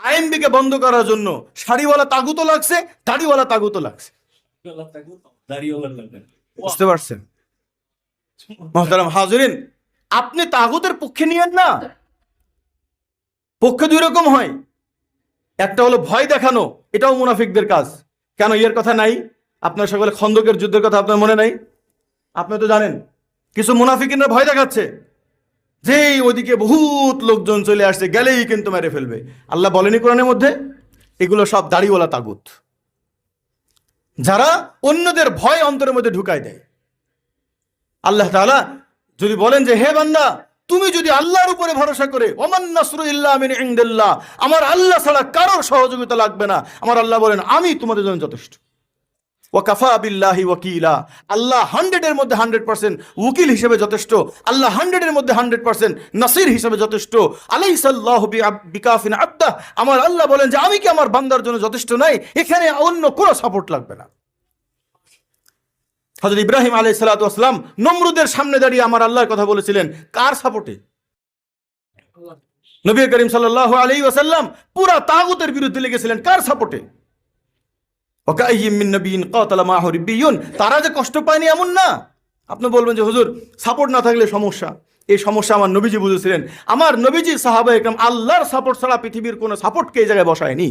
আইএমবিকে বন্ধ করার জন্য শাড়িওয়ালা তাগুতও লাগছে, দাড়িওয়ালা তাগুতও লাগছে। বুঝতে পারছেন? মুহতারাম হাজিরিন, আপনি তাগুতের পক্ষে নিয়েন না। পক্ষে দুই রকম হয়, একটা হলো ভয় দেখানো, এটাও মুনাফিকদের কাজ। কেন এর কথা নাই? আপনার সকলে খন্দকের যুদ্ধের কথা আপনার মনে নাই? আপনি তো জানেন কিছু মুনাফিকিনরা ভয় দেখাচ্ছে যে ওদিকে বহুত লোকজন চলে আসছে, গেলেই কিন্তু মেরে ফেলবে। আল্লাহ বলেনি কোরআনের মধ্যে? এগুলো সব দাড়িওয়ালা তাগুত, যারা অন্যদের ভয় অন্তরের মধ্যে ঢুকায় দেয়। আল্লাহ তাআলা যদি বলেন যে হে বান্দা, তুমি যদি আল্লাহর উপরে ভরসা করে, ওমান নাসরু ইল্লা মিন ইনদিল্লাহ, আমার আল্লাহ ছাড়া কারোর সহযোগিতা লাগবে না, আমার আল্লাহ বলেন আমি তোমাদের জন্য যথেষ্ট। ওয়া কাফা বিল্লাহি ওয়াকিলা, আল্লাহ 100-এর মধ্যে 100% উকিল হিসেবে যথেষ্ট, আল্লাহ 100-এর মধ্যে 100% নাসির হিসেবে যথেষ্ট। আলাইসাল্লাহু বিকাফিন আবদা, আমার আল্লাহ বলেন যে আমি কি আমার বান্দার জন্য যথেষ্ট নাই? এখানে অন্য কোনো সাপোর্ট লাগবে না। হযরত ইব্রাহিম আলাইহিস সালাতু ওয়াস সালাম নমরুদের সামনে দাঁড়িয়ে আমার আল্লাহর কথা বলেছিলেন, কার সাপোর্টে? নবী করিম সাল্লাল্লাহু আলাইহি ওয়াসাল্লাম পুরা তাগুতের বিরুদ্ধে লেগেছিলেন, কার সাপোর্টে? ওয়াকাইয়িম মিন নাবিয়্যিন কাতালা মাআহু রিব্বিয়্যুন, তারা যে কষ্ট পায়নি এমন না। আপনি বলবেন যে হুজুর সাপোর্ট না থাকলে সমস্যা। এই সমস্যা আমার নবীজি বুঝেছিলেন। আমার নবীজি সাহাবায়ে কেরাম আল্লাহর সাপোর্ট ছাড়া পৃথিবীর কোনো সাপোর্টকে এই জায়গায় বসায়নি।